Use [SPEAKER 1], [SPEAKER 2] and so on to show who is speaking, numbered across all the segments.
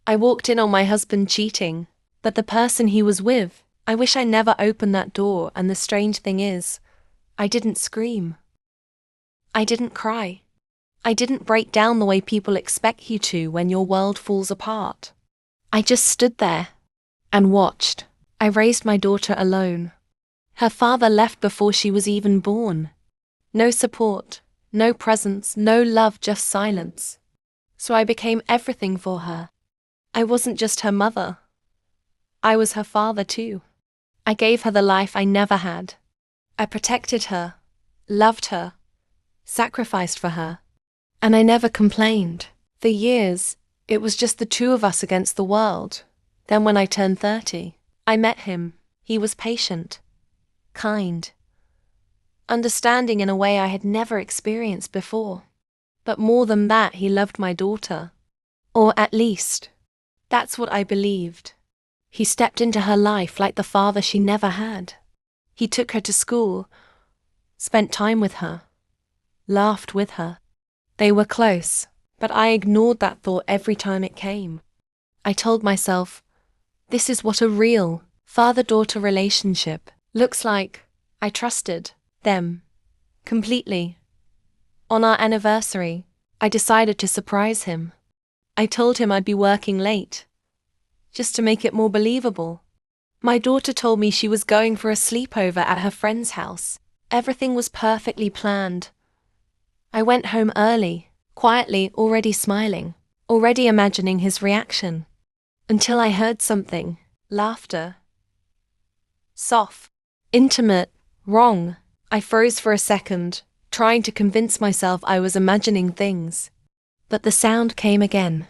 [SPEAKER 1] I walked in on my husband cheating, but the person he was with, I wish I never opened that door, and the strange thing is, I didn't scream. I didn't cry. I didn't break down the way people expect you to when your world falls apart. I just stood there and watched. I raised my daughter alone. Her father left before she was even born. No support, no presence, no love, just silence. So I became everything for her. I wasn't just her mother. I was her father too. I gave her the life I never had. I protected her, loved her, sacrificed for her. And I never complained. For years, it was just the two of us against the world. Then when I turned 30, I met him. He was patient, kind, understanding in a way I had never experienced before. But more than that, he loved my daughter. Or at least, that's what I believed. He stepped into her life like the father she never had. He took her to school, spent time with her, laughed with her. They were close, but I ignored that thought every time it came. I told myself, this is what a real father-daughter relationship looks like. I trusted them completely. On our anniversary, I decided to surprise him. I told him I'd be working late, just to make it more believable. My daughter told me she was going for a sleepover at her friend's house. Everything was perfectly planned. I went home early, quietly, already smiling, already imagining his reaction. Until I heard something. Laughter. Soft. Intimate. Wrong. I froze for a second, trying to convince myself I was imagining things. But the sound came again.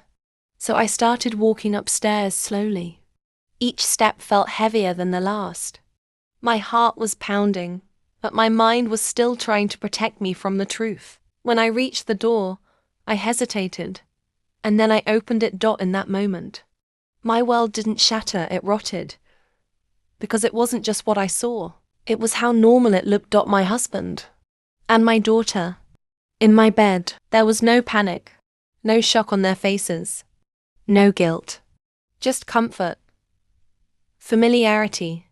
[SPEAKER 1] So I started walking upstairs slowly. Each step felt heavier than the last. My heart was pounding, but my mind was still trying to protect me from the truth. When I reached the door, I hesitated, and then I opened it. In that moment, my world didn't shatter, it rotted. Because it wasn't just what I saw, it was how normal it looked. My husband and my daughter in my bed. There was no panic, no shock on their faces, no guilt, just comfort, familiarity,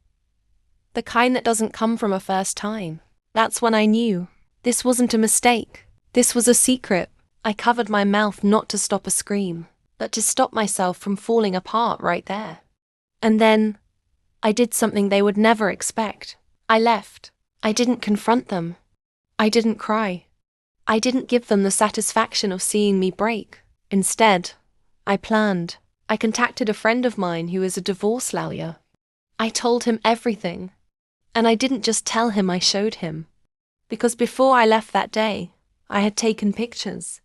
[SPEAKER 1] the kind that doesn't come from a first time. That's when I knew this wasn't a mistake. This was a secret. I covered my mouth not to stop a scream, but to stop myself from falling apart right there. And then, I did something they would never expect. I left. I didn't confront them. I didn't cry. I didn't give them the satisfaction of seeing me break. Instead, I planned. I contacted a friend of mine who is a divorce lawyer. I told him everything. And I didn't just tell him, I showed him. Because before I left that day, I had taken pictures.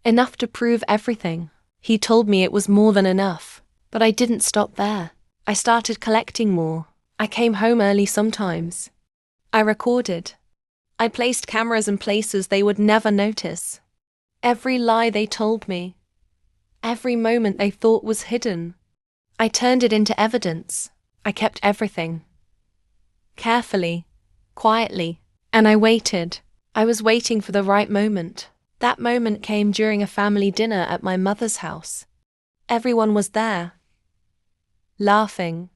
[SPEAKER 1] Enough to prove everything. He told me it was more than enough. But I didn't stop there. I started collecting more. I came home early sometimes. I recorded. I placed cameras in places they would never notice. Every lie they told me, every moment they thought was hidden, I turned it into evidence. I kept everything. Carefully, quietly, and I waited. I was waiting for the right moment. That moment came during a family dinner at my mother's house. Everyone was there, laughing,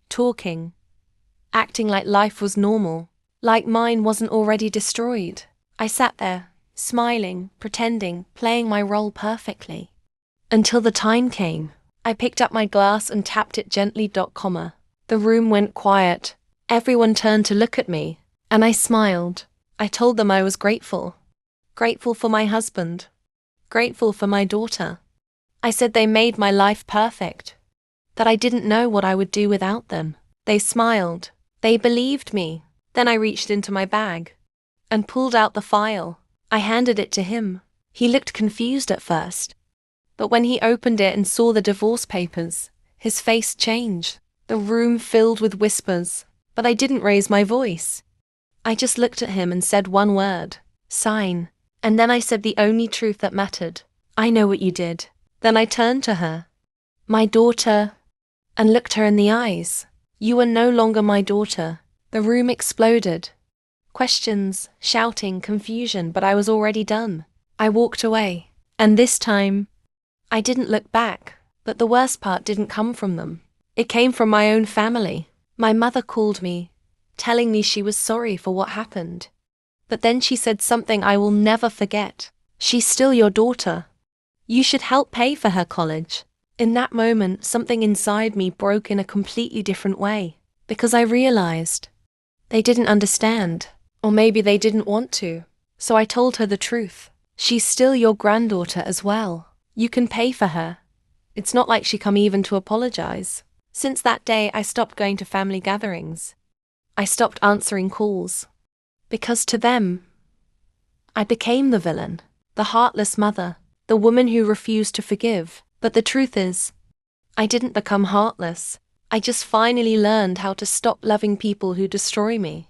[SPEAKER 1] talking, acting like life was normal, like mine wasn't already destroyed. I sat there, smiling, pretending, playing my role perfectly. Until the time came. I picked up my glass and tapped it gently. The room went quiet. Everyone turned to look at me, and I smiled. I told them I was grateful. Grateful for my husband. Grateful for my daughter. I said they made my life perfect. That I didn't know what I would do without them. They smiled. They believed me. Then I reached into my bag and pulled out the file. I handed it to him. He looked confused at first. But when he opened it and saw the divorce papers, his face changed. The room filled with whispers. But I didn't raise my voice. I just looked at him and said one word. Sign. And then I said the only truth that mattered. I know what you did. Then I turned to her. My daughter. And looked her in the eyes. You are no longer my daughter. The room exploded. Questions, shouting, confusion, but I was already done. I walked away. And this time, I didn't look back, But the worst part didn't come from them. It came from my own family. My mother called me, telling me she was sorry for what happened. But then she said something I will never forget. "She's still your daughter. You should help pay for her college." In that moment, something inside me broke in a completely different way, because I realized they didn't understand, or maybe they didn't want to. So I told her the truth. "She's still your granddaughter as well. You can pay for her. It's not like she come even to apologize." Since that day, I stopped going to family gatherings. I stopped answering calls. Because to them, I became the villain, the heartless mother, the woman who refused to forgive. But the truth is, I didn't become heartless. I just finally learned how to stop loving people who destroy me.